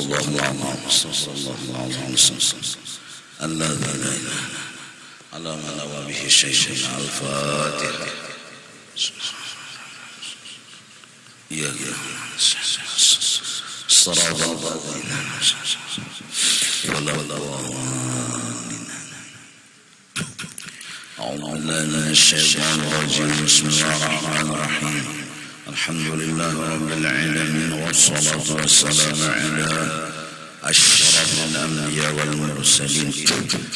Allahumma sallallahu alaihi wasallam alladzi la ilaha illa huwa wa bihi syai'un al-fatihah ya siratal ladzina wala أعوذ بالله من الشيطان الرجيم بسم الله الرحمن الرحيم الحمد لله رب العالمين والصلاة والسلام على أشرف الأنبياء والمرسلين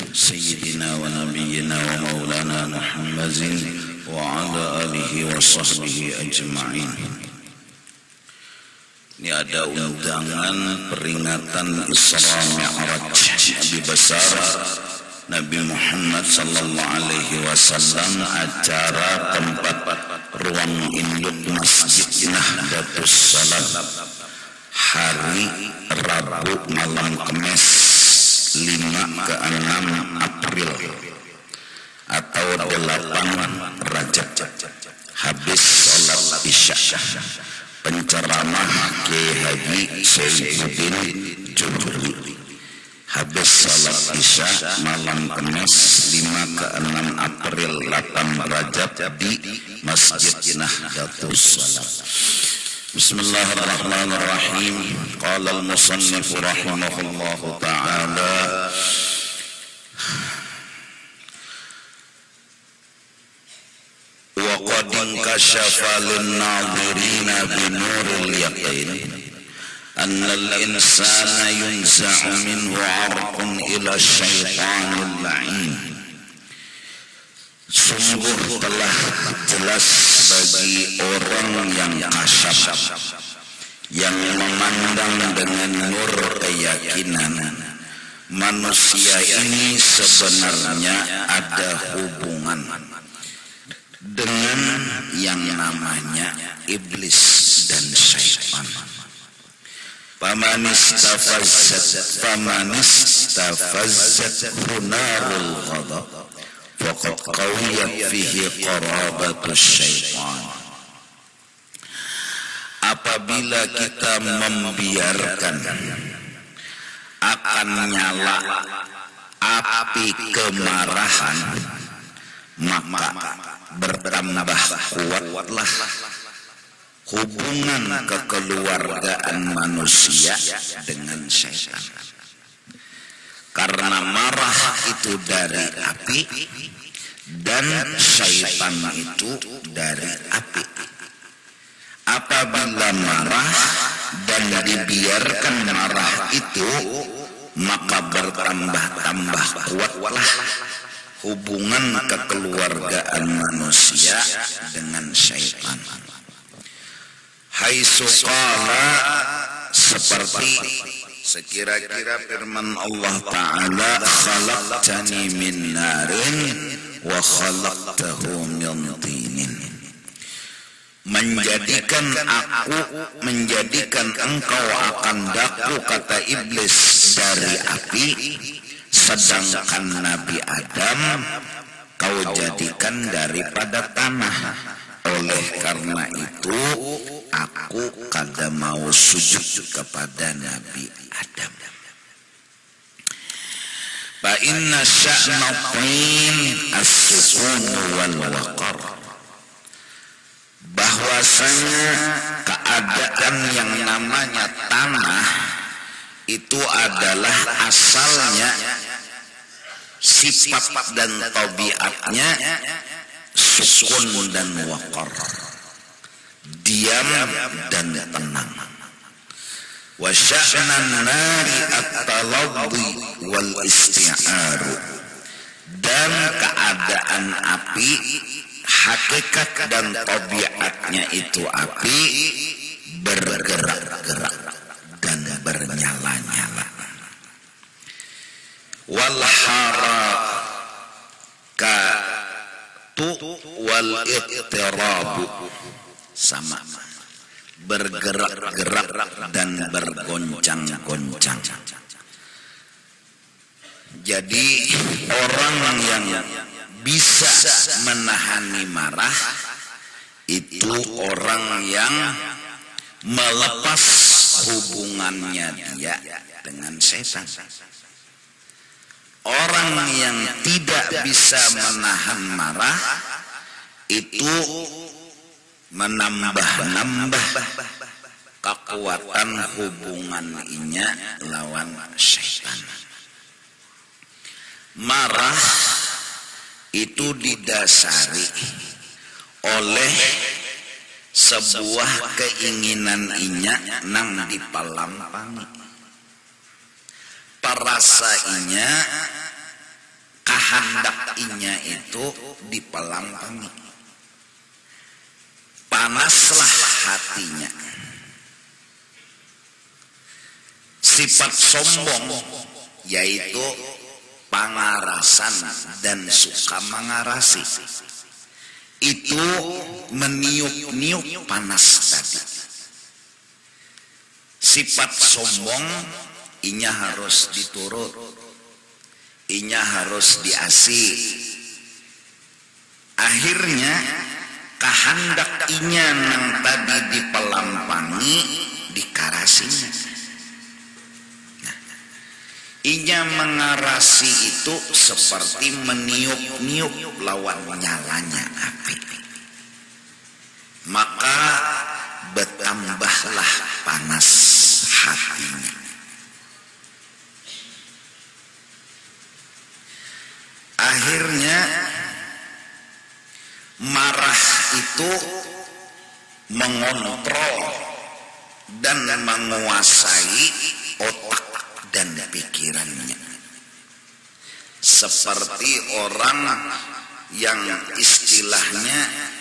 سيدنا ونبينا ومولانا محمد وعلى آله وصحبه أجمعين. Ini ada undangan peringatan Isra Mi'raj Nabi besar Nabi Muhammad sallallahu alaihi wasallam, acara tempat ruang induk Masjid Nahdlatus Salam hari Rabu malam Kamis 5 ke 6 April atau 8 Rajab, habis sholat Isya. Penceramah Kiai Haji Saifuddin Juhuri. Habis salat Isya malam Kamis 5 ke 6 April 8 Rajab di Masjid Nahdlatus Salam. Bismillahirrahmanirrahim. Qala al-musannif rahimahullahu ta'ala wa qad inkashafa lin-nadhirina bi nuril yaqin أن الإنسان ينزع منه عرق إلى الشيطان اللعين. Sungguh telah jelas bagi orang yang kasyaf, yang memandang dengan nur keyakinan, manusia ini sebenarnya ada hubungan dengan yang namanya iblis dan syaitan. Faman istafazzat hunarul ghadab faqad qawiyat fihi qarabatus syaitan. Apabila kita membiarkan akan nyala api kemarahan, maka bertambah kuatlah hubungan kekeluargaan manusia dengan syaitan. Karena marah itu dari api dan syaitan itu dari api. Apabila marah dan dibiarkan marah itu, maka bertambah kuatlah hubungan kekeluargaan manusia dengan syaitan. Haitsu qala, seperti sekira-kira firman Allah Ta'ala, khalaqtani min narin wa khalaqtahu min tinin. Menjadikan engkau akan daku, kata iblis, dari api, sedangkan Nabi Adam kau jadikan daripada tanah. Oleh karena itu aku kada mau sujud kepada Nabi Adam. Fa inna sya'na tin as-sukun wal waqar. Bahwasanya keadaan yang namanya tanah itu adalah asalnya, sifat dan tabiatnya sukun dan waqar, diam dan tenang. Wa sya'nan nari at-taladdi wal isti'aru. Dan keadaan api, hakikat dan tabiatnya itu api, bergerak-gerak dan bernyala-nyala. Wal harakatu wal ittirabu, sama, bergerak-gerak dan bergoncang-goncang. Jadi orang yang bisa menahani marah itu orang yang melepas hubungannya dia dengan setan. Orang yang tidak bisa menahan marah itu menambah-nambah kekuatan hubungannya lawan setan. Marah itu didasari oleh sebuah keinginan inya nang dipalampangi. Parasa inya, kahandak inya itu dipalampangi. Panaslah hatinya. Sifat sombong yaitu pangarasan dan suka mengarasi. Itu meniup-niup panas tadi. Sifat sombong inya harus diturut, inya harus diasi. Akhirnya kahandak inya nang tadi dipelampangi dikarasinya. Nah, inya mengarasi itu seperti meniup-niup lawan nyalanya api. Maka bertambahlah panas hatinya. Akhirnya marah itu mengontrol dan menguasai otak dan pikirannya. Seperti orang yang istilahnya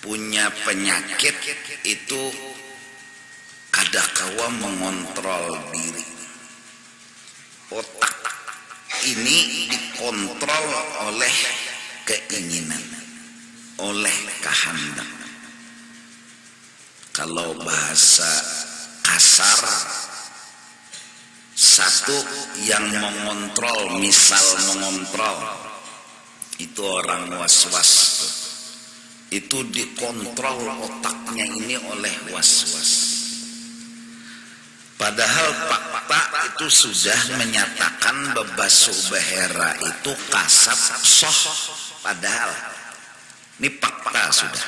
punya penyakit itu kadakawa mengontrol diri. Otak ini dikontrol oleh keinginan, oleh kehendak. Kalau bahasa kasar, satu yang mengontrol, misal mengontrol, itu orang was-was. Itu dikontrol otaknya ini oleh was-was. Padahal fakta itu sudah menyatakan bebasuh behera itu kasat soh. Padahal ini fakta sudah.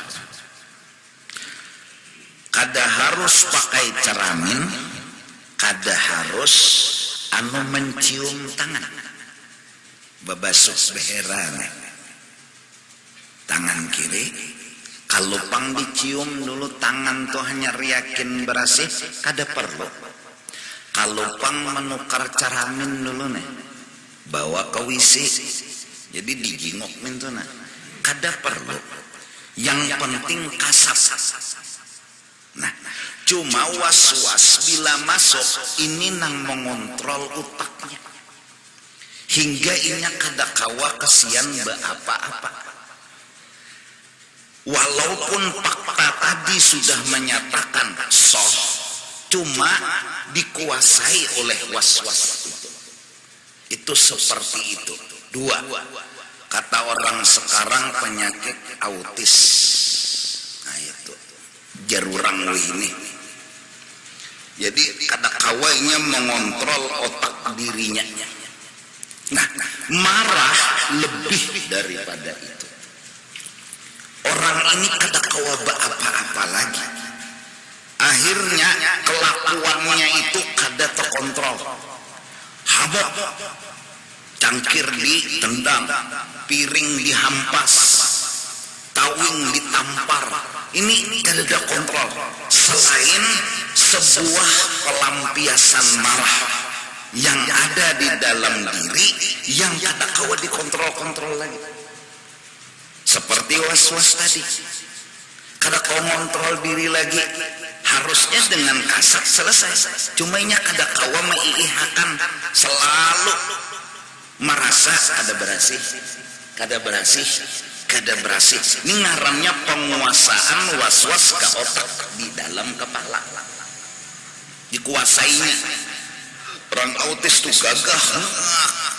Kada harus pakai ceramin, kada harus mencium tangan. Bebasuh behera nih. Tangan kiri, kalau pang dicium dulu tangan tuh hanya riakin bersih, kada perlu. Kalau pang menukar ceramin dulu nih, bawa ke WC, jadi digingok mintuna, kada perlu. Yang penting kasat. Nah, cuma was-was bila masuk ini nang mengontrol otaknya, hingga inya kada kawa kesian beapa-apa. Walaupun fakta tadi sudah menyatakan soh, cuma dikuasai oleh was-was itu. Itu seperti itu. Dua, kata orang sekarang penyakit autis. Nah itu jarurang ini. Jadi kada kawainya mengontrol otak dirinya. Nah, marah lebih daripada itu. Orang ini kada kawa apa-apa lagi. Akhirnya kelakuannya itu kada terkontrol. Habok, cangkir ditendang, piring dihampas, tawing ditampar. Ini kada ada kontrol. Selain sebuah pelampiasan marah yang ada di dalam diri yang kada kawa dikontrol-kontrol lagi. Seperti was-was tadi, kada kau kontrol diri lagi, harusnya dengan kasat selesai. Cuma nya kada kawa meihakan, selalu merasa kada berasih, kada berasih, kada berasih. Ini ngarannya penguasaan was-was ke otak di dalam kepala, dikuasainya. Orang autis tuh gagah,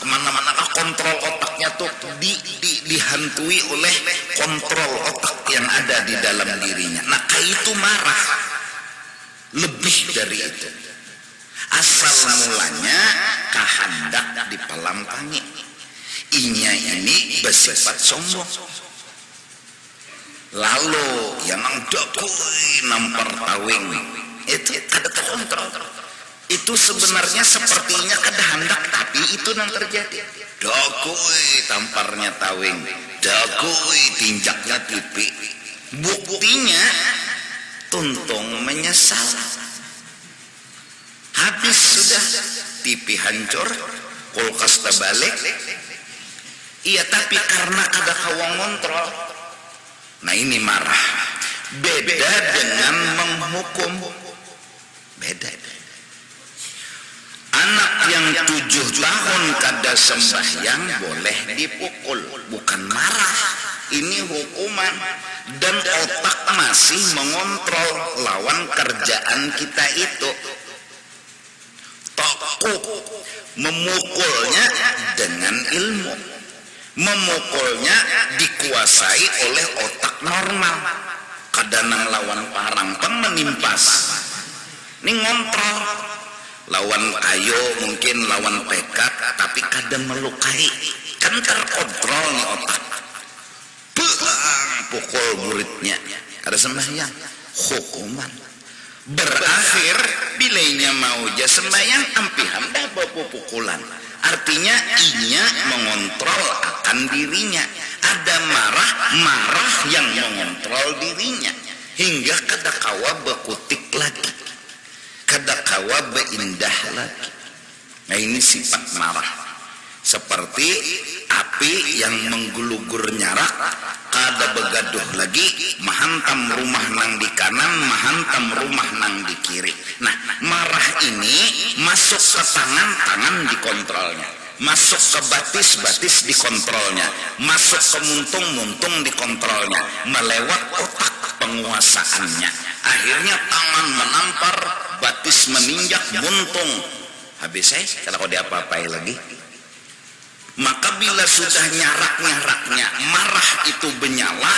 kemana-mana kontrol otaknya tuh dihantui oleh kontrol otak yang ada di dalam dirinya. Nah, kayak itu marah. lebih dari itu. Asal mulanya kahandak dipelampangi. Inya ini bersifat sombong. Lalu yang dokui nampar tawing itu kada terkontrol. Itu sebenarnya sepertinya kada hendak, tapi itu yang terjadi. Dokui tamparnya tawing, dokui tinjaknya pipi. Buktinya tuntung menyesal. Habis sudah, TV hancur, kulkas terbalik. Iya, tapi karena kada kawang kontrol. Nah ini marah. Beda dengan menghukum. Beda. Anak yang 7 tahun kada sembahyang boleh dipukul, bukan marah. Ini hukuman. Dan otak masih mengontrol lawan kerjaan kita itu. Tokuk memukulnya dengan ilmu, memukulnya dikuasai oleh otak normal. Kadang lawan parang pang menimpas, ini ngontrol. Lawan kayu mungkin lawan pekat, tapi kadang melukai, kan terkontrol nih otak. Pukul muridnya, ada sembahyang, hukuman. Berakhir bilainya mau ja sembahyang ampihan dah bawa pukulan. Artinya inya mengontrol akan dirinya. Ada marah yang mengontrol dirinya hingga kada kawa bekutik lagi, kada kawa beindah lagi. Nah ini sifat marah. Seperti api yang menggulugur nyarak, kada begaduh lagi, mahantam rumah nang di kanan, mahantam rumah nang di kiri. Nah, marah ini masuk ke tangan dikontrolnya, masuk ke batis dikontrolnya, masuk ke muntung dikontrolnya, melewat otak penguasaannya. Akhirnya tangan menampar, batis meninjak, muntung. Habis kalau kau diapa-apai lagi. Maka bila sudah nyarak-nyaraknya marah itu menyala,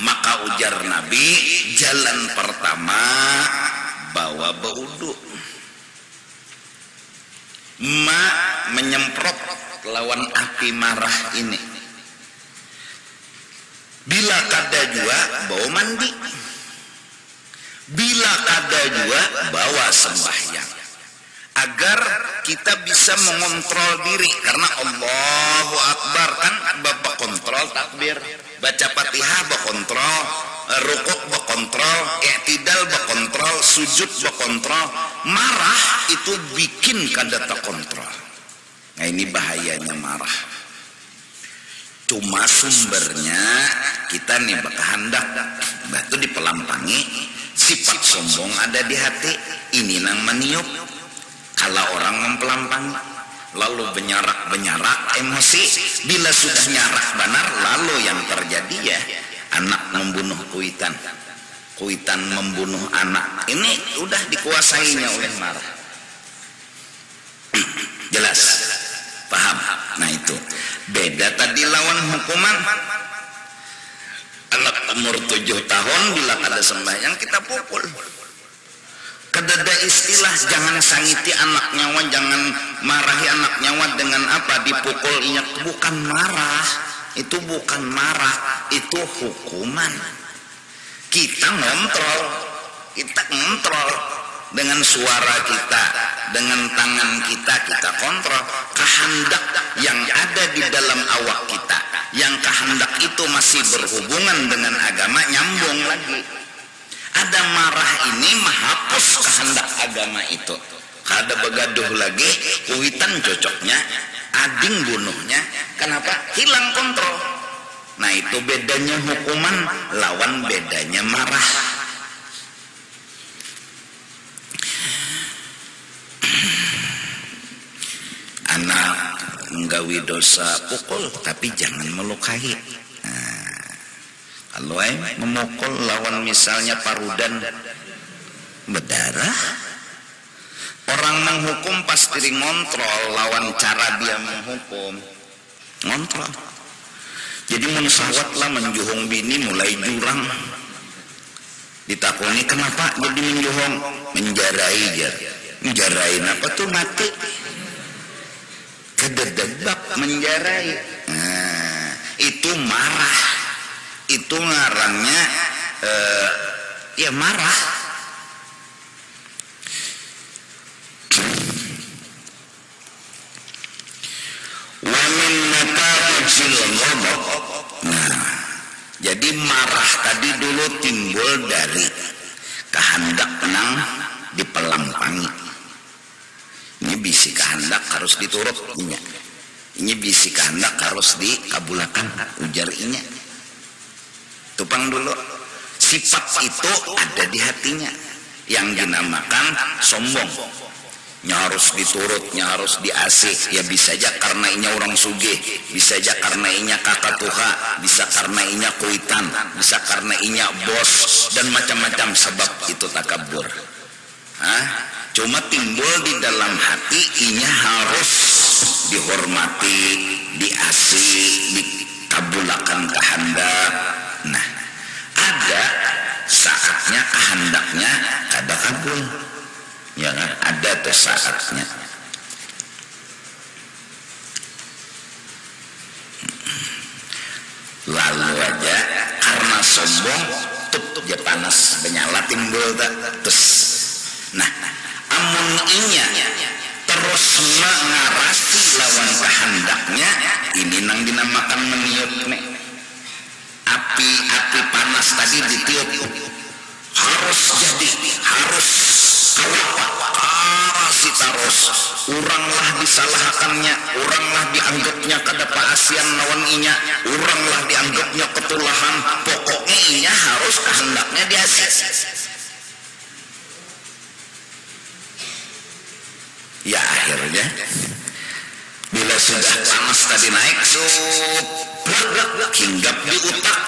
maka ujar Nabi, jalan pertama bawa berwudu. Menyemprot lawan api marah ini. Bila kada jua bawa mandi. Bila kada jua bawa sembahyang. Agar kita bisa mengontrol diri, karena Allahu Akbar kan bapak kontrol takbir, baca Fatihah berkontrol, rukuk berkontrol, i'tidal berkontrol, sujud berkontrol. Marah itu bikin kada terkontrol. Nah ini bahayanya marah. Cuma sumbernya kita nih berkehendak, batu dipelampangi, sifat sombong ada di hati, ini nang meniup. Kalau orang mempelampangi, lalu benyarak emosi, bila sudah nyarak benar, lalu yang terjadi ya anak membunuh kuitan membunuh anak. Ini udah dikuasainya oleh marah. Jelas, paham? Nah itu beda tadi lawan hukuman. Anak umur 7 tahun bila ada sembahyang kita pukul. Kedada istilah jangan sangiti anak nyawa, jangan marahi anak nyawa dengan apa dipukul inyak. Bukan marah, itu bukan marah, itu hukuman. Kita ngontrol dengan suara kita, dengan tangan kita kontrol kehendak yang ada di dalam awak kita. Yang kehendak itu masih berhubungan dengan agama, nyambung lagi. Ada marah ini menghapus kehendak agama itu. Kada begaduh lagi, kuitan cocoknya, ading bunuhnya. Kenapa? Hilang kontrol. Nah itu bedanya hukuman lawan bedanya marah. Anak nggawi dosa pukul, tapi jangan melukai. Kalau memukul lawan misalnya parudan berdarah, orang menghukum pasti ngontrol lawan cara dia menghukum, ngontrol. Jadi mensawat lah menjuhung bini mulai jurang, Ditakoni kenapa jadi menjuhong? Menjarai jar. Menjarain apa tuh mati? Kededebak menjarai. Nah, itu marah. Itu ngarannya ya marah. Wa min natajil ghadab. Nah, jadi marah tadi dulu timbul dari kehendak menang dipelampangi. Ini bisi kehendak harus diturut inya. Ini bisi kehendak harus dikabulakan ujar inya. Tupang dulu. Sifat itu ada di hatinya yang dinamakan sombong. Nya harus diturut, nya harus diasih. Ya bisa aja karena inya orang sugih, bisa aja karena inya kakak tuha, bisa karena inya kuitan, bisa karena inya bos dan macam-macam sebab itu takabur. Cuma timbul di dalam hati inya harus dihormati, diasih, dikabulakan kehendak. Nah, ada saatnya kehendaknya kada kabul. Ya kan? Ada tuh saatnya. Lalu aja karena sombong tutup ya panas benyala timbul tak terus. Nah, amun inya terus mengarasi lawan kehendaknya, ini nang dinamakan meniup nih. Api panas tadi ditiup. Harus jadi, harus si taros. Uranglah disalahkannya, uranglah dianggapnya kada paasian lawan inya, uranglah dianggapnya ketulahan. Pokoknya inya harus kehendaknya diasih. Ya akhirnya bila sudah panas tadi naik hinggap di utak,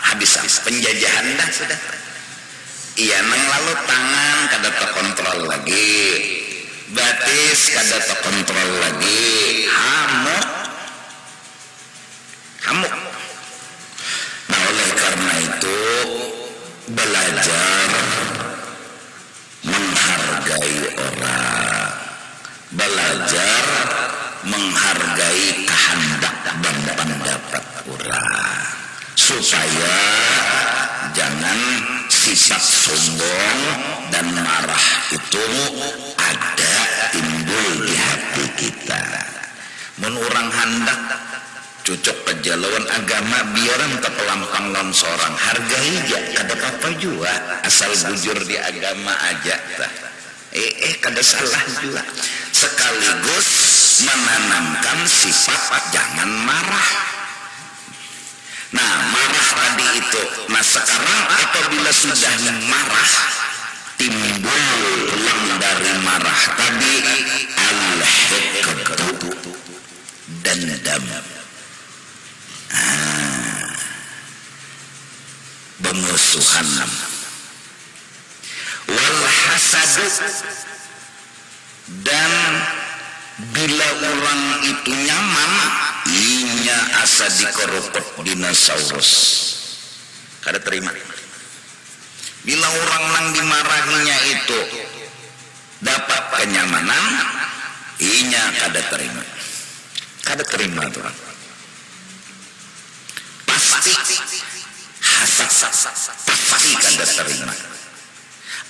habis penjajahan dah sudah. Iya nang lalu tangan kada terkontrol lagi, batis kada terkontrol lagi, hamuk. Nah oleh karena itu belajar menghargai orang, belajar menghargai kehendak dan pendapat orang, supaya jangan sifat sombong dan marah itu ada timbul di hati kita. Mun orang hendak cocok kejalauan agama biaran terpelampang non seorang, hargai aja kada apa juga asal bujur di agama aja tah. Kada salah juga. Sekaligus menanamkan sifat jangan marah. Nah marah tadi itu. Nah sekarang apabila sudah marah, timbul pulang dari marah tadi al-hiqdu, dendam, pemusuhan, wal hasadu, dan bila orang itu nyaman inya asa dikoropot dinosaurus kada terima. Bila orang nang dimarahinya itu dapat kenyamanan inya kada terima. Kada terima tuh pasti hasad, pasti kada terima.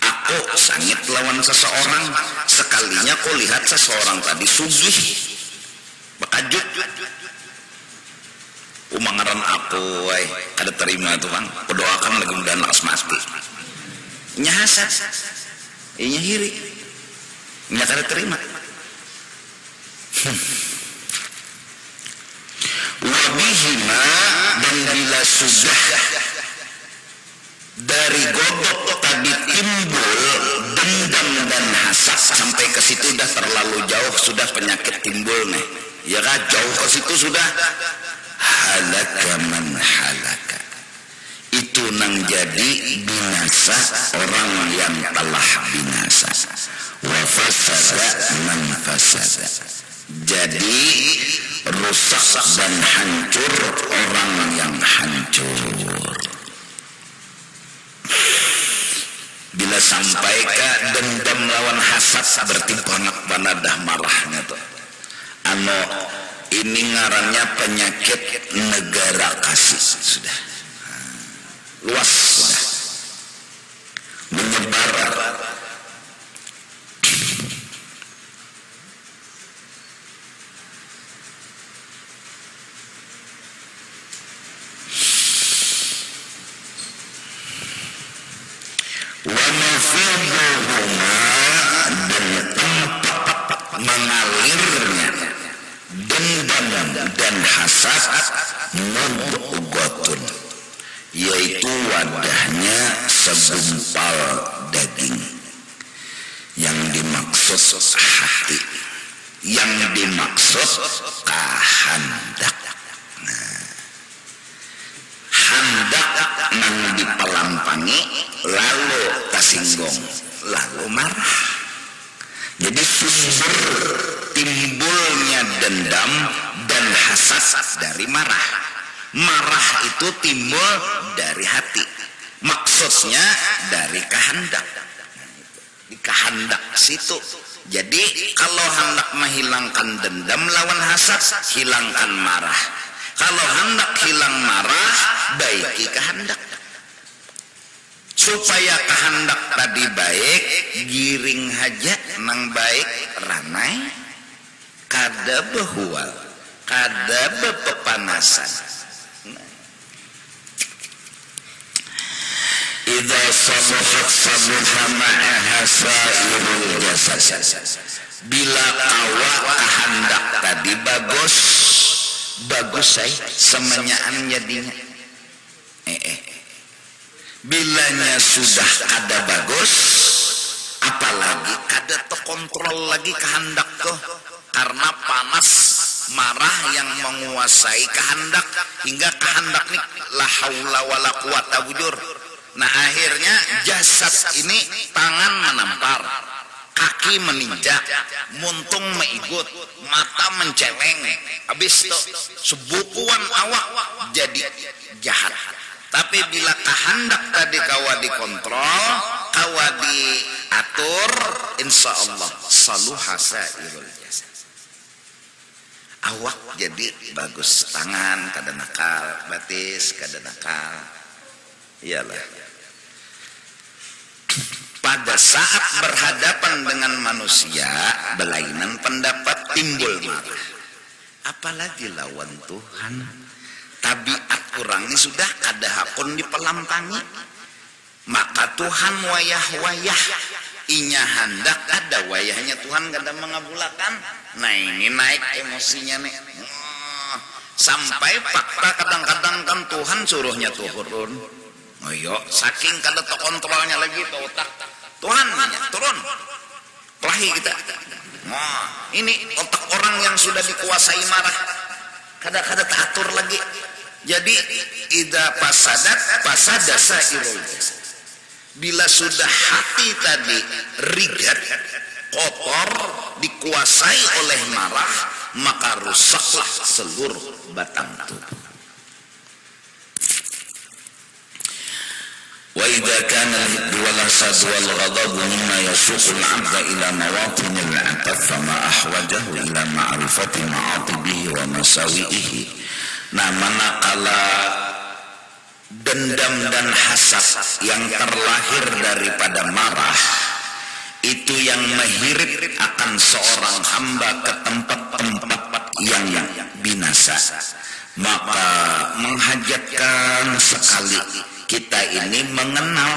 Aku sangit lawan seseorang, sekalinya kau lihat seseorang tadi sugih bakajut umangaran aku kada terima tuh bang, kudoakan lagi mudahan lakas mati. Nya hasad, nya hiri, nya kada terima. Wabihima, dan bila sudah dari godok tadi timbul dendam dan hasad sampai ke situ dah terlalu jauh, sudah penyakit timbul nih. Ya kan jauh ke situ sudah halaka man halaka. Itu nang jadi binasa orang yang telah binasa. Wa fasada man fasada. Jadi rusak dan hancur orang yang hancur. bila sampai ke dendam lawan hasad berarti banget dah marahnya tuh. Ini ngarannya penyakit negara kasih sudah. Luas sudah. Menyebar. Dan tempat mengalirnya dendam dan hasad mudghatun, yaitu wadahnya segumpal daging. Yang dimaksud hati, yang dimaksud kahandak. Handak nang dipelampangi lalu kasinggung lalu marah. Jadi sumber timbulnya dendam dan hasad dari marah. Marah itu timbul dari hati, maksudnya dari kehendak. Di kehendak situ. Jadi kalau hendak menghilangkan dendam lawan hasad, hilangkan marah. Kalau hendak hilang marah, baiki kehendak. Supaya kehendak tadi baik, giring haja nang baik ranai, kada behual, kada bepepanasan. Idza saluhat saluha ma'aha sairul jasad. Bila kawa kehendak tadi bagus saya semenyaan jadinya. Bilanya sudah kada bagus, apalagi kada terkontrol lagi kehendak tuh, karena panas marah yang menguasai kehendak hingga kehendak nih la haula wala quwata bujur. Nah akhirnya jasad ini tangan menampar, kaki meninjak, muntung meigut, mata menceleng, habis itu sebukuan awak jadi jahat. Tapi bila kehendak tadi kawa dikontrol, kawa diatur, insya Allah saluha sairul jasad. Awak jadi bagus, tangan kada nakal, batis kada nakal. Iyalah. Pada saat berhadapan dengan manusia, belainan pendapat timbul marah. Apalagi lawan Tuhan. Tabiat orang ini sudah kada hakun dipelampangi. Maka Tuhan wayah-wayah. Inya hendak ada wayahnya Tuhan kada mengabulakan. Nah ini naik emosinya nih. Sampai fakta kadang-kadang kan Tuhan suruhnya turun. Oh yo, saking kada terkontrolnya lagi tuh otak. Tuhan turun. Kelahi kita. Nah, ini otak orang yang sudah dikuasai marah. Kada teratur lagi. Jadi idza fasada sairul jasad. Bila sudah hati tadi rigat, kotor, dikuasai oleh marah, maka rusaklah seluruh batang tubuh. Wa idza kana al-hibbu wal hasad wal ghadab mimma yasuqu al-'abda ila mawatin al-'ataf fama ahwajahu ila ma'rifati ma'atibihi wa masawi'ihi. Nah manakala dendam dan hasad yang terlahir daripada marah itu yang menghirit akan seorang hamba ke tempat-tempat yang binasa, maka menghajatkan sekali kita ini mengenal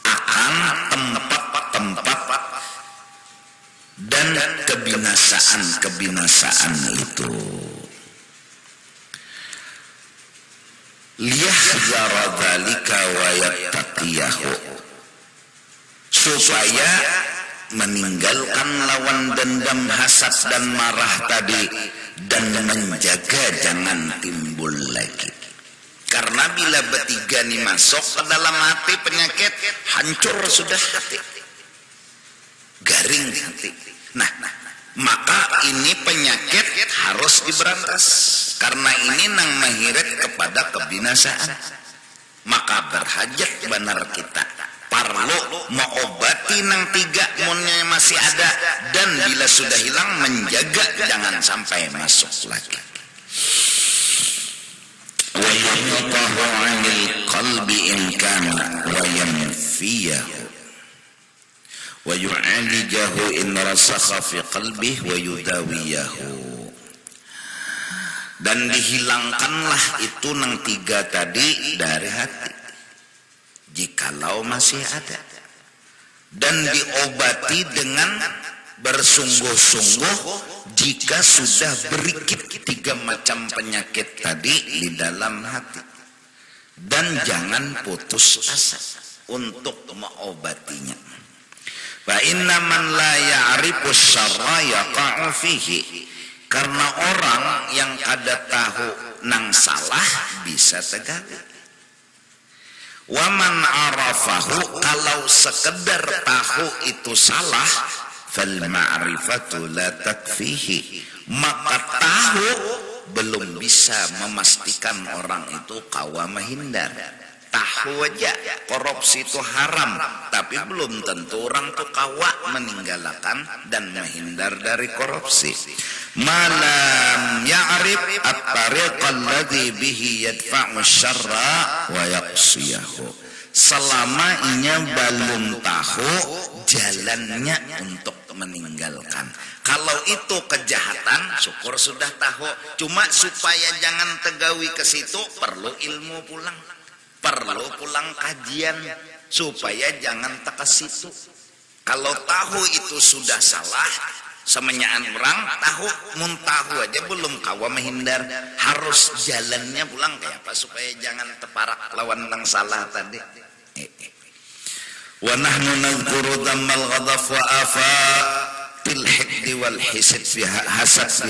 akan tempat-tempat dan kebinasaan itu. Liyahdhara dzalika wa yattaqiyahu, supaya meninggalkan lawan dendam, hasad dan marah tadi dan menjaga jangan timbul lagi. Karena bila bertiga nih masuk ke dalam hati penyakit, hancur sudah hati, garing hati. Nah, maka ini penyakit harus diberantas. Karena ini nang menghirit kepada kebinasaan. Maka berhajat benar kita perlu mengobati nang tiga munnya masih ada, dan bila sudah hilang menjaga jangan sampai masuk lagi. Wa yunqahu 'anil qalbi in kana wa yanfiyahu wa yu'alijahu in rasakha fi qalbihi wa yudawiyahu. Dan dihilangkanlah itu nang tiga tadi dari hati jikalau masih ada, dan diobati dengan bersungguh-sungguh jika sudah berikit tiga macam penyakit tadi di dalam hati, dan jangan putus asa untuk mengobatinya. Fa inna man la ya'rifu syarra yaqa'u fihi, karena orang yang kada tahu nang salah bisa tegawi. Wa man arafahu, kalau sekedar tahu itu salah, fal ma'rifatu la takfihi, maka tahu belum bisa memastikan orang itu kawa menghindar. Tahu aja korupsi itu haram, tapi belum tentu orang itu kawa meninggalkan dan menghindar dari korupsi. Malam ya'rif at-tariq alladhi bihi yadfa'u syarra wa yaqsiyahu, selama inya belum tahu jalannya untuk meninggalkan. Kalau itu kejahatan, syukur sudah tahu. Cuma supaya jangan tegawi ke situ, perlu ilmu pulang, perlu pulang kajian supaya jangan ke situ. Kalau tahu itu sudah salah, semenyaan orang tahu, mun tahu aja belum kawa menghindar, harus jalannya pulang kayak apa supaya jangan teparak lawan yang salah tadi. Wa nahnu nadhkuru dhammal ghadab wa afatil hiqdi wal hisad fi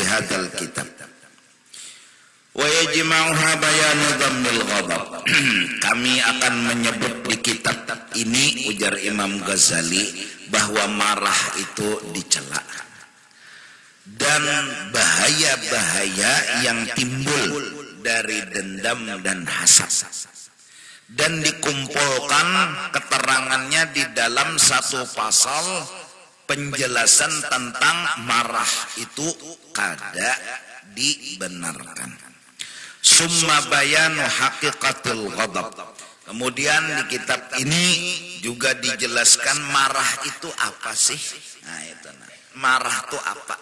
hadzal kitab wa yajma'uha bayanu dhammil ghadab. Kami akan menyebut di kitab ini, ujar Imam Ghazali, bahwa marah itu dicela dan bahaya-bahaya yang timbul dari dendam dan hasad, dan dikumpulkan keterangannya di dalam satu pasal penjelasan tentang marah itu kada dibenarkan. Summa bayanu haqiqatul ghadab. Kemudian di kitab ini juga dijelaskan marah itu apa sih? Nah itu, marah itu apa?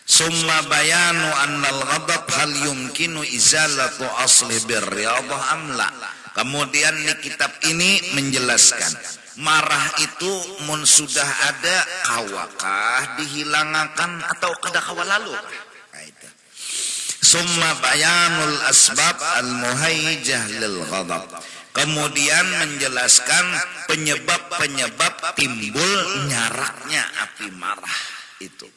Summa bayanu annal ghadab hal yumkinu izalatu asli birriyadhah amla. Kemudian di kitab ini menjelaskan marah itu mun sudah ada kawakah dihilangkan atau kada kawa lalu. Summa bayanul asbab al-muhayyijah lil ghadab. Kemudian menjelaskan penyebab-penyebab timbul nyaraknya api marah itu.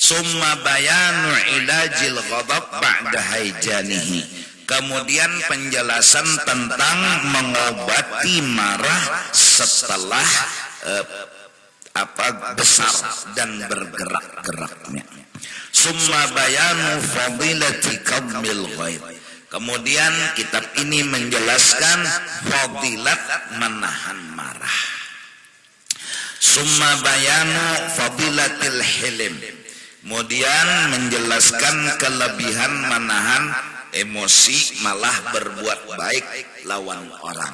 Summa bayanu ilajil ghadab ba'da haijanihi. Kemudian penjelasan tentang mengobati marah setelah besar dan bergerak-geraknya. Summa bayanu fadilati kadmil ghaib. Kemudian kitab ini menjelaskan fadilat menahan marah. Summa bayanu fadilatil hilim. Kemudian menjelaskan kelebihan menahan emosi, malah berbuat baik lawan orang.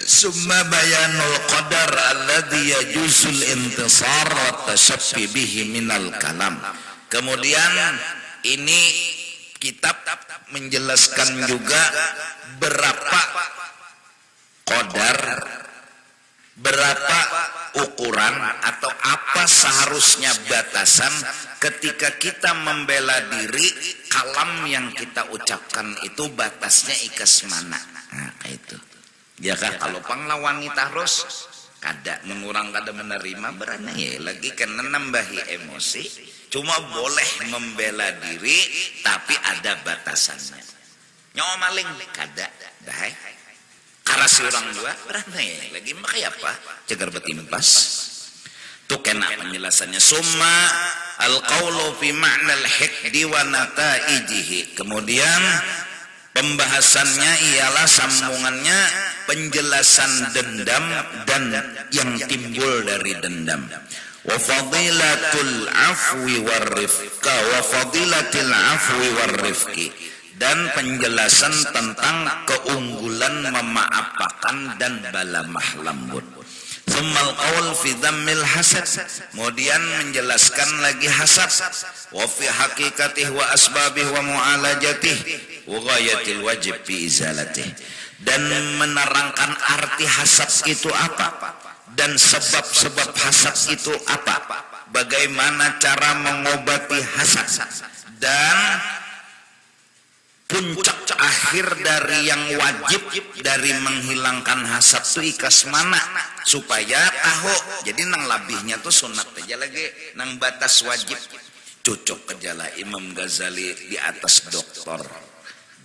Summa bayanul qadar alladhi yajuzul intisar wa tashabbi bihi minal kalam. Kemudian ini kitab menjelaskan juga berapa qadar, berapa ukuran atau apa seharusnya batasan ketika kita membela diri, kalam yang kita ucapkan itu batasnya ikas mana. Nah itu ya kan, kalau panglawan kita harus kada mengurang, kada menerima berani ya lagi kena nambahi emosi. Cuma boleh membela diri tapi ada batasannya. Nyawa maling kada dah. Karasi orang dua berani lagi makai apa? Cegar betimpas. Tuh kena penjelasannya. Summa al-qawlu fi ma'na al-hiqdi wa nataijihi. Kemudian pembahasannya ialah sambungannya penjelasan dendam dan yang timbul dari dendam. Wa fadilatul afwi warrifqa wa fadilatil afwi warrifqi, dan penjelasan tentang keunggulan memaafkan dan balamah lembut. Tsummal qaul fi dhammil hasad, kemudian menjelaskan lagi hasad, wa fi haqiqatihi wa asbabihi wa mu'alajatihi wa ghayatil wajib fi izalatih, dan menerangkan arti hasad itu apa dan sebab-sebab hasad itu apa, bagaimana cara mengobati hasad, dan puncak akhir dari yang wajib dari menghilangkan hasad itu ikas mana supaya tahu. Jadi nang labihnya tuh sunat aja lagi, nang batas wajib cocok aja lah Imam Ghazali di atas doktor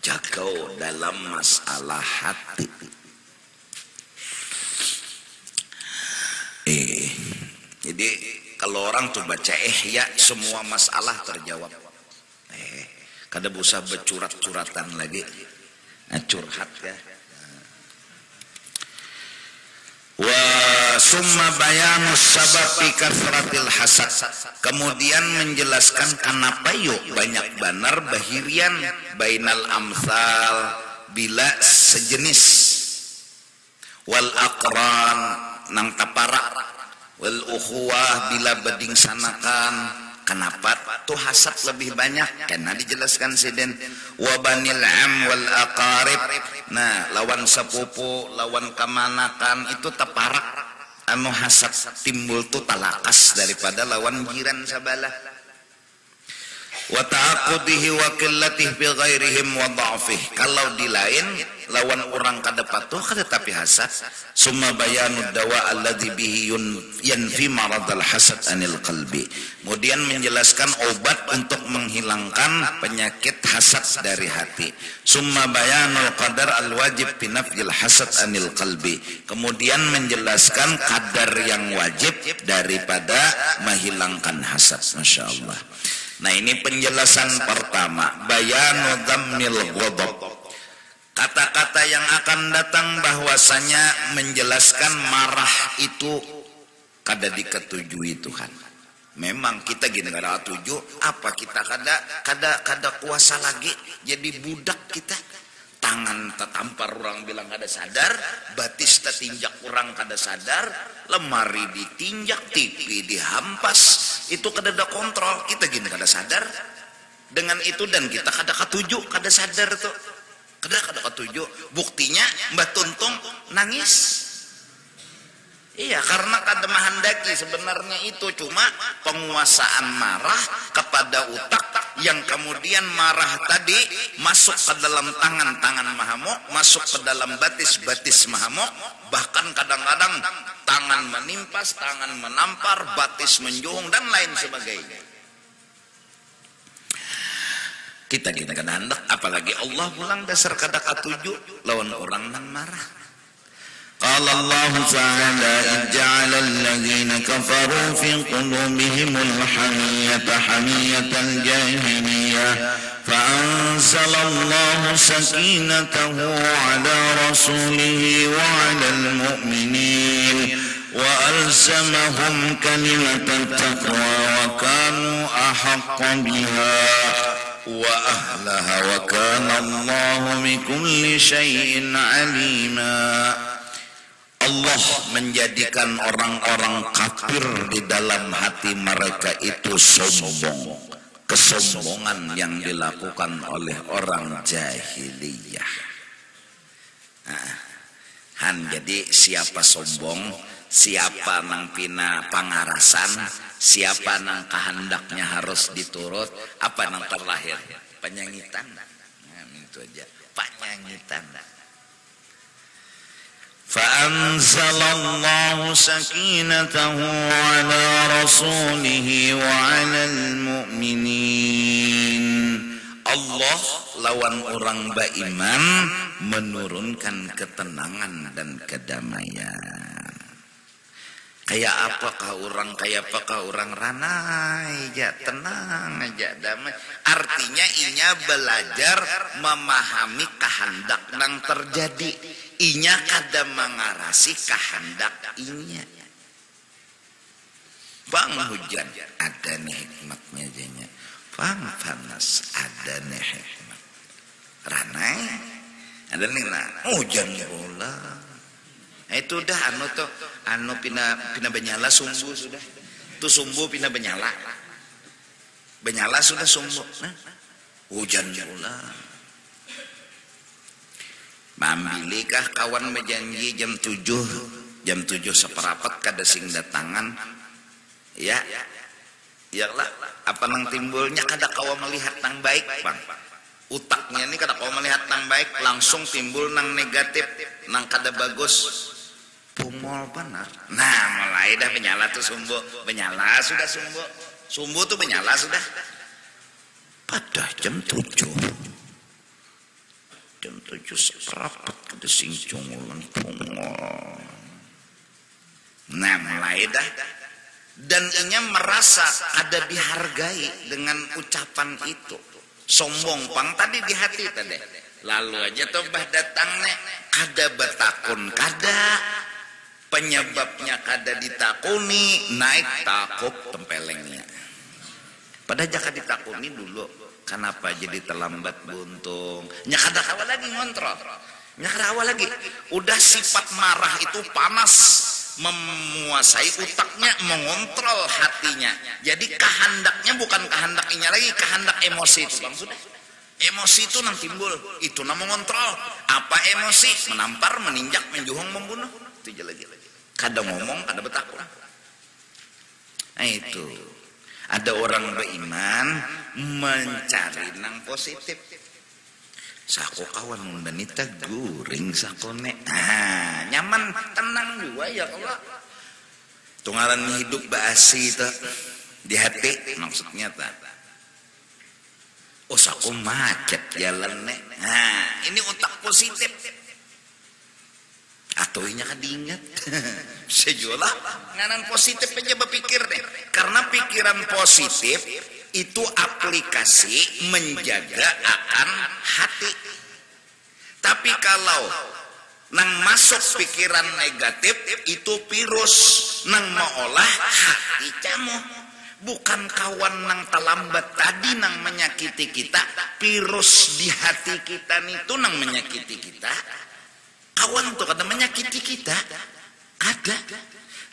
jagau dalam masalah hati. Jadi kalau orang tuh baca Ihya semua masalah terjawab. Kada usah bercurat-curatan lagi, curhat ya. Wa summa bayanus sababi kasratil hasad, kemudian menjelaskan kenapa yuk banyak banar bahirian bainal amsal bila sejenis wal aqran nang tapara wal ukhuwah bila beding sanakan. Kenapa tuh hasad lebih banyak? Karena dijelaskan siden wabanil am wal aqarib. Nah, lawan sepupu, lawan kemanakan itu teparak anu hasad timbul tuh talakas daripada lawan jiran sabalah. Wa ta'aqudihi wa qillatihi bi ghairihim wa dha'fih. Kalau di lain lawan orang kada patuh kada tapi hasad. Summa bayanud dawa alladzi bihi yanfi maradal hasad anil qalbi. Kemudian menjelaskan obat untuk menghilangkan penyakit hasad dari hati. Summa bayanul qadar al wajib fi nafyil hasad anil qalbi. Kemudian menjelaskan kadar yang wajib daripada menghilangkan hasad. Masyaallah. Nah, ini penjelasan pertama, bayanu dhammil ghadab. Kata-kata yang akan datang bahwasanya menjelaskan marah itu kada diketujui Tuhan. Memang kita gini kada tuju, apa kita kada kuasa lagi jadi budak kita. Tangan tertampar orang bilang kada sadar, batis tertinjak orang kada sadar, lemari ditinjak, TV dihampas, itu kada ada kontrol, kita gini kada sadar dengan itu, dan kita kada katuju, kada sadar tuh, kada katuju. Buktinya Mbak Tuntung nangis. Iya, karena kada menghendaki sebenarnya itu, cuma penguasaan marah kepada utak yang kemudian marah tadi masuk ke dalam tangan mahamuk, masuk ke dalam batis mahamuk, bahkan kadang-kadang tangan menimpas, tangan menampar, batis menjuung dan lain sebagainya. Kita kada hendak, apalagi Allah pulang dasar kada katuju lawan orang nang marah. قال الله تعالى إذ جعل الذين كفروا في قلوبهم الحمية حمية الجاهلية فأنزل الله سكينته على رسوله وعلى المؤمنين وألزمهم كلمة التقوى وكانوا أحق بها وأهلها وكان الله بكل شيء عليما. Allah menjadikan orang-orang kafir di dalam hati mereka itu sombong, kesombongan yang dilakukan oleh orang jahiliyah. Jadi siapa sombong, siapa nang pina pangarasan, siapa nang kehendaknya harus diturut, apa nang terlahir? Penyangitan. Nah, itu aja, penyangitan. فأنزل الله سكينته على رسوله وعلى المؤمنين. Allah lawan orang beriman menurunkan ketenangan dan kedamaian. Kayak apakah orang ranai aja, tenang aja, damai. Artinya inya belajar memahami kehendak yang terjadi. Inya kada mengarasi kehendak inya. Bang hujan ada nih hikmatnya jadinya. Bang panas ada nih hikmat. Ranai ada nih hujan bola. Itu udah pina benyala sumbu sudah. Itu sumbu pina benyala. Benyala sudah sumbu. Nah, hujan pula. Mambilikah kawan berjanji jam 7 seperapat kada sing datangan. Ya. Iyalah, apa nang timbulnya kada kawa melihat nang baik, Bang. Utaknya ini kada kawa melihat nang baik, langsung timbul nang negatif, nang kada bagus. Pumol benar. Nah, mulai dah menyala tuh sumbu. Menyala sudah sumbu. Sumbu tuh menyala sudah. Pada jam 7. Jam 7 seperapat kada sing cungulan pumol. Nah, mulai dah. Dan inya merasa ada dihargai dengan ucapan itu. Sombong pang tadi di hati tadi. Lalu aja tobah datangnya kada betakun kada. Penyebabnya kada ditakuni, naik takut tempelengnya. Pada jaka ditakuni dulu, kenapa jadi terlambat buntung? Nya kada awal lagi ngontrol. Nya kada awal lagi. Udah sifat marah itu panas, memuasai utaknya, mengontrol hatinya. Jadi kehendaknya bukan kehendaknya lagi, kehendak emosi itu Bang sudah. Emosi itu nang timbul, itu nang mengontrol. Apa emosi? Menampar, meninjak, menjuhung, membunuh. Itu lagi. Kada ngomong, kada betakun. Nah itu. Ada orang beriman mencari nang positif. Sako kawan mendanita guring sakone. Nyaman, tenang juga ya Allah. Tunggaran hidup basi itu di hati maksudnya tak. Oh sako macet jalan nek. Ini otak positif. Atau inya kadingat. Sejualah nganan positif aja berpikir deh. Karena pikiran positif itu aplikasi menjaga akan hati. Tapi kalau nang masuk pikiran negatif itu virus nang mengolah hati kamu. Bukan kawan nang terlambat tadi nang menyakiti kita, virus di hati kita itu nang menyakiti kita. Kawan tuh kada menyakiti kita, kada.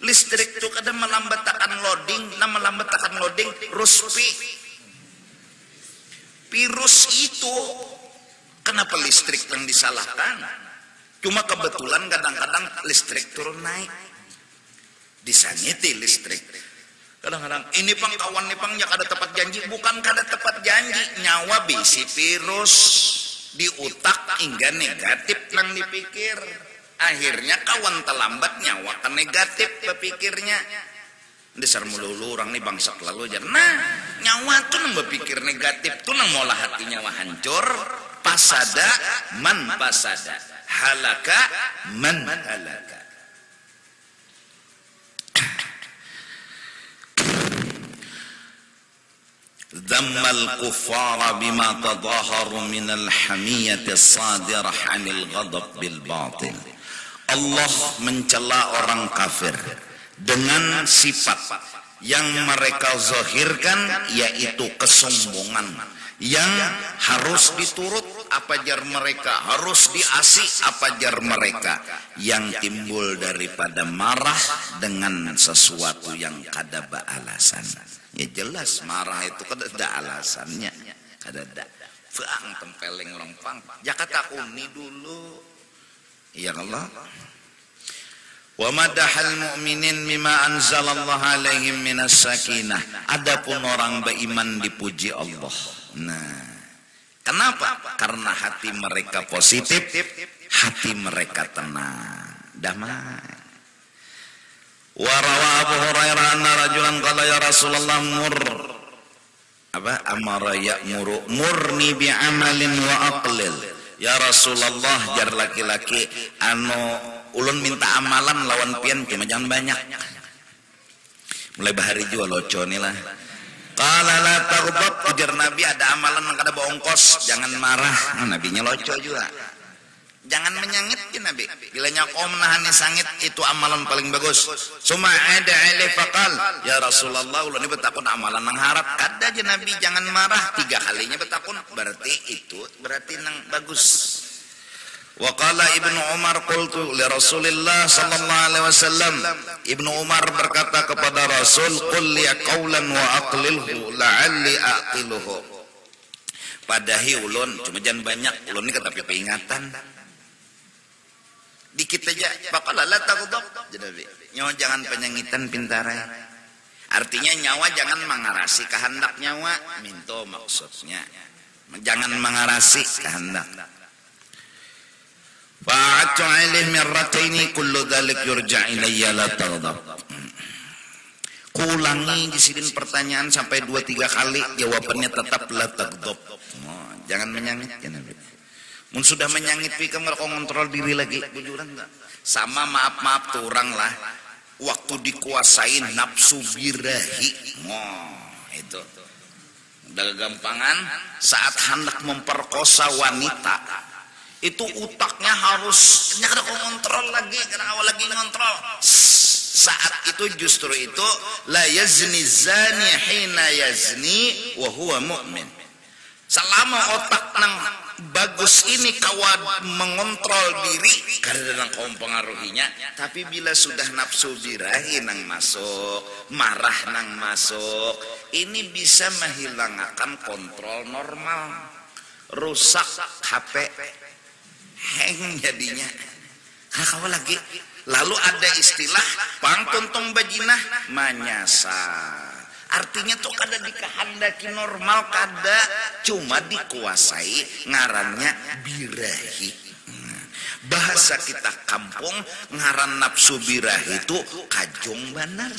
Listrik tuh kada melambatakan loading, nah melambatakan loading ruspi. Virus itu kenapa listrik yang disalahkan? Cuma kebetulan kadang-kadang listrik turun naik, disanyiti listrik. Kadang-kadang ini pang kawan nih pang ya kada tepat janji, bukan kada tepat janji, nyawa bisi virus di utak hingga negatif nang dipikir. Akhirnya kawan terlambat nyawa ke negatif berpikirnya. Dasar melulu orang nih bangsa lalu aja. Nah, nyawa tuh nang berpikir negatif tuh nang molah hati nyawa hancur. Pasada man pasada, halaka man halaka. Dhammal kuffara bima tadaharu minal hamiyati sadirah anil ghadab bil batil. Allah mencela orang kafir dengan sifat yang mereka zahirkan, yaitu kesombongan yang harus diturut apa jar mereka, harus diasi apa jar mereka, yang timbul daripada marah dengan sesuatu yang kada beralasan. Ya jelas marah itu kada ada alasannya, kada ada. Fang tempeleng orang pang. Ya kata uni dulu. Ya Allah. Wa madahal mu'minin mimma anzalallahu alaihim minas sakinah. Adapun orang beriman dipuji Allah. Nah, kenapa? Karena hati mereka positif, hati mereka tenang, damai. Wa rawa Abu Hurairah anna rajulan qala ya Rasulullah amara ya'muru murni bi amalin wa aqlil. Ya Rasulullah, jar laki-laki ulun minta amalan lawan pian cuma jangan banyak. mulai bahari jua loco nih lah. Qala la taghdab, ujar Nabi, ada amalan yang kada bongkos, jangan marah. Nabinya loco juga. Jangan menyangit ya Nabi. Bila nyakom nahani sangit itu amalan paling bagus. Suma ada alai faqal, ya Rasulullah, ulah ni betakun amalan nang harap. Kada aja Nabi jangan marah 3 kalinya betakun, berarti itu berarti nang bagus. Wa qala Ibnu Umar qultu li Rasulillah sallallahu alaihi wasallam. Ibnu Umar berkata kepada Rasul, qul li qaulan wa aqlilhu la'alli aqiluhu. Padahi ulun cuma jangan banyak, ulun ni katapi peringatan. Dikit aja, faqala la taghdab. Jadi nyawa jangan penyangitan pintarai. Artinya nyawa jangan mengarasi kehendak nyawa, minto maksudnya. Jangan mengarasi kehendak. Fa'atu alaih mirrataini kullu dhalik yurja' ilayya la taghdab. Kulangi disidin pertanyaan sampai 2-3 kali, jawabannya tetap la taghdab. Jangan menyangit ya Nabi. Mun sudah menyangit pikir nggak kontrol diri lagi, bujuran enggak. Sama maaf tuh orang lah, waktu dikuasain nafsu birahi, itu udah gampangan saat hendak memperkosa wanita. Itu utaknya harus ada kontrol lagi, karena awal lagi ngontrol. Saat itu justru itu la yazni zani hina yazni wa huwa mu'min. Selama otak nang bagus ini kawan mengontrol diri karena kaum pengaruhinya, tapi bila sudah nafsu birahi nang masuk, marah nang masuk, ini bisa menghilangkan kontrol normal, rusak HP, hang jadinya. Kalau lagi lalu ada istilah pangtuntong bajinah manyasar. Artinya tuh kada dikehendaki normal, kada cuma dikuasai, ngarannya birahi. Bahasa kita kampung ngaran nafsu birahi itu kajong banar.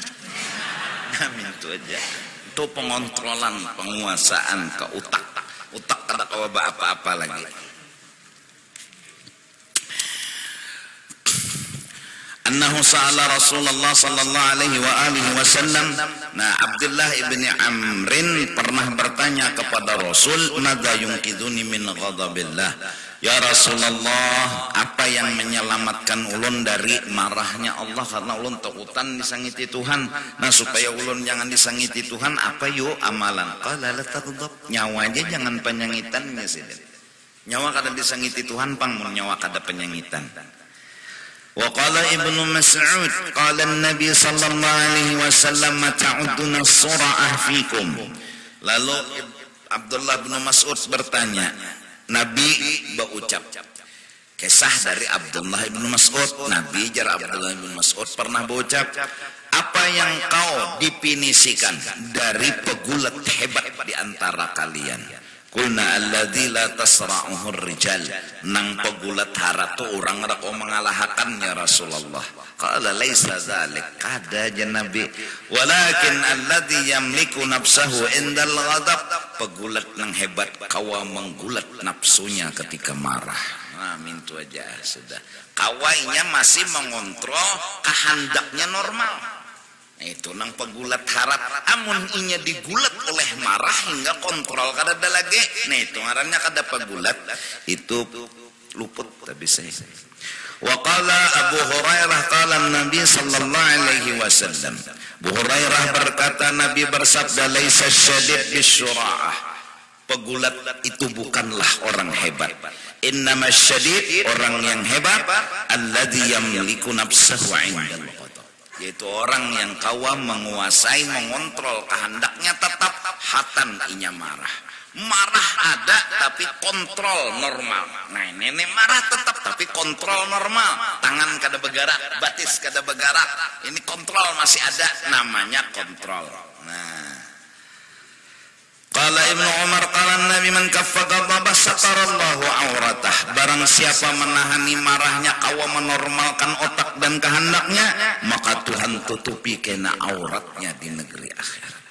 Nah, itu aja. Itu pengontrolan, penguasaan ke utak. Utak kada kawa apa-apa lagi. Annahu sa'ala Rasulullah sallallahu alaihi wa alihi wasallam. Nah, Abdullah ibni Amrin pernah bertanya kepada Rasul, "Madza yunqidhuni min ghadabillah?" Ya Rasulullah, apa yang menyelamatkan ulun dari marahnya Allah, karena ulun takutan disangiti Tuhan. Nah, supaya ulun jangan disangiti Tuhan, apa yuk amalan? Qala la taghdab. Nyawa aja jangan penyangitan ya sidin. Nyawa kada disangiti Tuhan pang mun nyawa kada penyangitan. Wa qala Ibnu Mas'ud qala an-nabi sallallahu alaihi wasallam ta'uduna sura'ah fikum. Lalu Abdullah bin Mas'ud bertanya, Nabi berucap kisah dari Abdullah bin Mas'ud. Nabi jar Abdullah bin Mas'ud pernah berucap, apa yang kau definisikan dari pegulat hebat di antara kalian? Kulna alladzi la tasra'uhu rijal. Nang pegulat haratu orang ada kau mengalahkan ya Rasulullah. Qala laisa dzalik, kada ya Nabi. Walakin alladzi yamliku nafsahu indal ghadab. Pegulat nang hebat kawa menggulat nafsunya ketika marah. Nah, mintu aja sudah. Kawainya masih mengontrol kehendaknya normal. Itu nang pegulat harap, amun inya digulat oleh marah hingga kontrol kada ada lagi. Nah itu ngarannya kada pegulat, itu luput tapi saya. Wa qala Abu Hurairah qala Nabi sallallahu alaihi wasallam. Abu Hurairah berkata Nabi bersabda, laisa syadid bisyura'ah. Pegulat itu bukanlah orang hebat. Innama syadid, orang yang hebat alladzi yamliku nafsahu 'indal ghadab. Yaitu orang yang kawa menguasai, mengontrol kehendaknya tetap hatan inya marah. Marah ada tapi kontrol normal. Nah nenek marah tetap tapi kontrol normal. Tangan kada bergerak, batis kada bergerak. Ini kontrol masih ada, namanya kontrol. Nah, qala Ibnu Umar qala Nabi man kaffa ghadaba satarallahu auratah. Barang siapa menahani marahnya kawa menormalkan otak dan kehendaknya, maka Tuhan tutupi kena auratnya di negeri akhirat.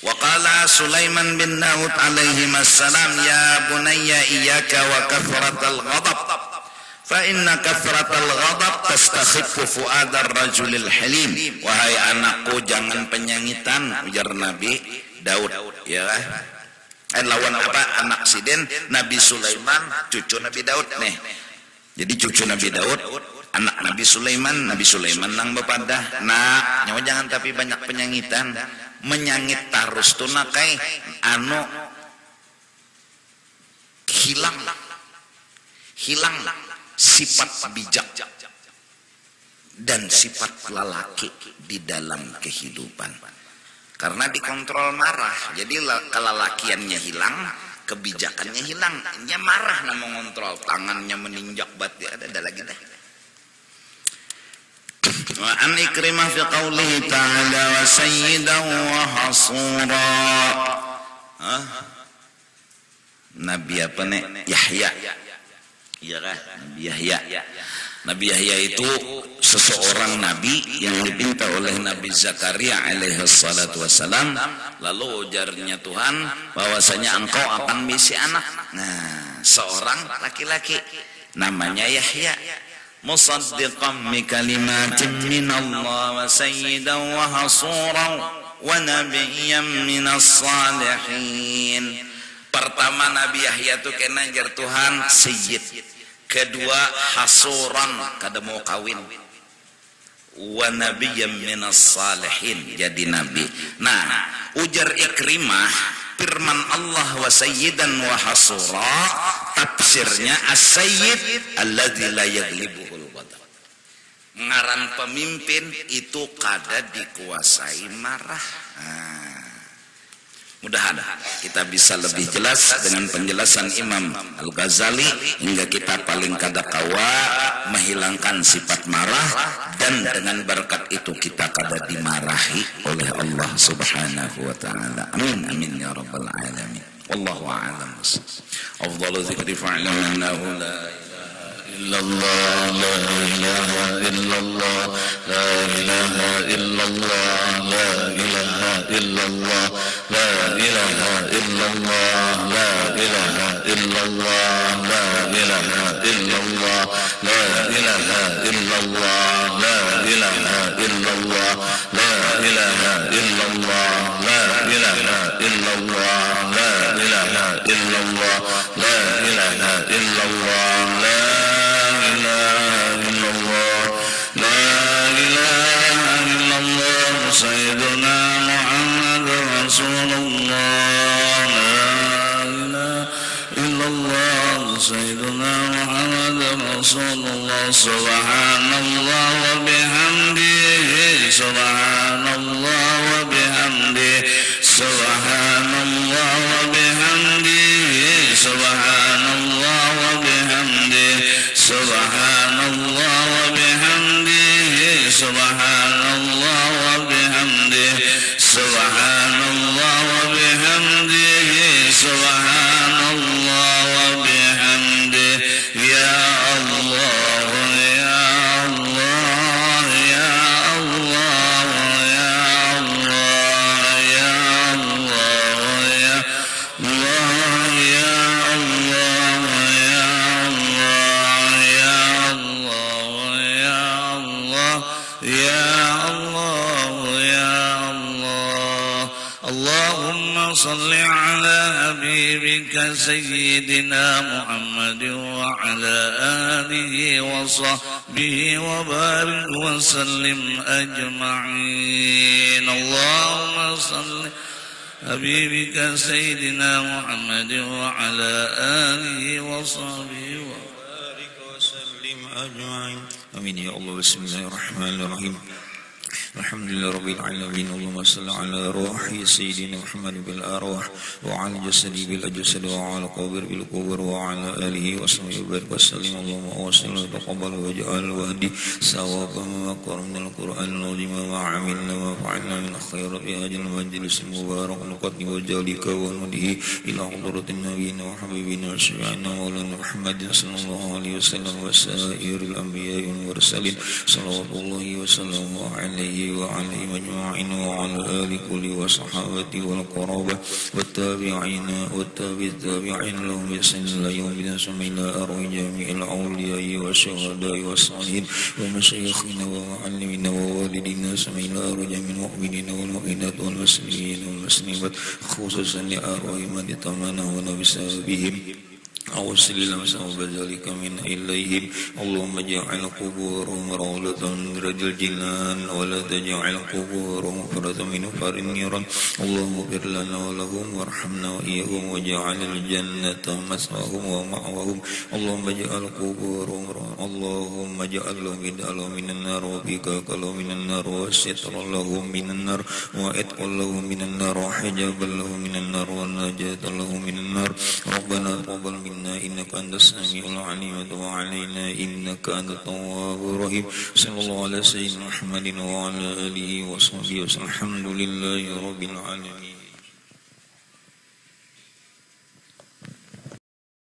Wa qala Sulaiman bin Daud alaihi assalam, ya bunayya iyyaka wa kathratal ghadab Fa inna kathratal ghadab tastakhiffu fuadar rajulil halim. Wahai anakku, jangan penyangitan, ujar Nabi Daud, ya kan? Lawan apa? Anak siden Nabi Sulaiman, cucu Nabi Daud nih. Jadi cucu Nabi Daud, anak Nabi Sulaiman nang bepadah. Nah, nyawa jangan tapi banyak penyangitan. Menyangit tarus tuh nakai anu hilang sifat bijak dan sifat lelaki di dalam kehidupan, karena dikontrol marah. Jadi kelelakiannya hilang, kebijakannya hilang, dia marah nama mengontrol, tangannya meninjak batu. Ada lagi dah. Wa an Ikrimah fi qawlihi ta'ala wa sayyidan wa hasura. Nabi apa nih? Yahya. Iya kan? Nabi Yahya. Nabi Yahya itu seseorang nabi yang dipinta oleh Nabi Zakaria alaihi salatu wassalam. Lalu ujarnya Tuhan bahwasanya engkau akan misi anak. Nah, seorang laki-laki namanya Yahya. Musaddiqan bi kalimatin minallah wa sayyidan wa hasuran wa nabiyyan minas salihin. Pertama Nabi Yahya itu kena jar Tuhan sayyid. Kedua hasuran, kada mau kawin. Wa nabiyyan minas salihin, jadi nabi. Nah, ujar Ikrimah, firman Allah wa sayyidan wa hasura, tafsirnya as-sayyid alladzi la yaglibuhul ghadab. Ngaran pemimpin itu kada dikuasai marah. Mudahan kita bisa lebih jelas dengan penjelasan Imam Al-Ghazali, hingga kita paling kada kawa menghilangkan sifat marah, dan dengan berkat itu kita kada dimarahi oleh Allah Subhanahu wa taala. Amin amin ya rabbal alamin. Wallahu a'lam. Afdalu dzikri fa'lam annahu la illallah, la ilaha illallah, la ilaha illallah, la ilaha illallah, la ilaha illallah, la ilaha illallah, la ilaha illallah, la ilaha illallah, la ilaha illallah, la ilaha illallah, la ilaha illallah, la ilaha illallah, la ilaha illallah, la Sayyiduna Muhammad Rasulullah, la ilaha illallah, Sayyiduna Muhammad Rasulullah, subhanallah wa bihamdihi, subhanallah wa bihamdihi, subhanallah wa bihamdihi, subhanallah wa bihamdihi, subhanallah wa bihamdihi, subhanallah wa bihamdihi, subhanallah wa bihamdihi, subhanallah wa bihamdihi. Ya Allah, ya Allah, ya Allah, ya Allah, ya Allah, ya Allah, ya Allah, ya Allah, ya Allah, ya Allah, ya Allah. Allahumma salli ala habibika sayyidina Muhammadin wa ala alihi wa sahbihi wa barik wa sallim ajma'in. Allahumma salli habibika sayyidina Muhammadin wa ala alihi wa sahbihi wa barik wa sallim ajma'in. Amin ya Allah. Bismillahirrahmanirrahim. Alhamdulillah Rabbil Alamin. Allahumma salli ala ruhi Sayyidina Muhammad bil arwah wa ala jasadi bil ajsad wa ala qabir bil qubur wa ala alihi wa sahbihi wa barik wa sallim. Allahumma awsil wa taqabbal wa ja'al wahdi sawaban wa qaramna al-Qur'an al-azim wa amilna wa fa'alna min khairat ya ajal majlis mubarak nuqaddi wa jalika wa nudihi ila hudratin nabiyina wa habibina wa syafi'ina maulana Muhammadin sallallahu alaihi wasallam wa sa'iril anbiya'i wal mursalin sallallahu wa sallamu alaihi وعليهم أجمعين وعلى آل كل وصحابة والقرابة والتابعين والتابعين لهم بإحسان إلى يوم الدين ثم إلى أرواح جميع الأولياء والشهداء والصالحين ومشايخنا ومعلمنا ووالدينا ثم إلى أرواح جميع المؤمنين والمؤمنات والمسلمين والمسلمات خصوصا لأرواح من يتمنون بسببهم أوصل لهم بذلك من إليهم اللهم اجعل قبورهم روضة من رياض الجنان ولا تجعل قبورهم فرة من فر النيران اللهم اغفر لنا ولهم وارحمنا وإياهم واجعل الجنة مثواهم ومأواهم اللهم اجعل قبورهم اللهم اجعل لهم بدءا من النار وفكاكا لهم من النار وسترا لهم من النار وعتقا لهم من النار وحجابا لهم من النار ونجاة لهم من النار ربنا تقبل منا إنك أنت السميع العليم وتب علينا إنك أنت التواب الرحيم صلى الله على سيدنا محمد وعلى آله وصحبه وسلم الحمد لله رب العالمين.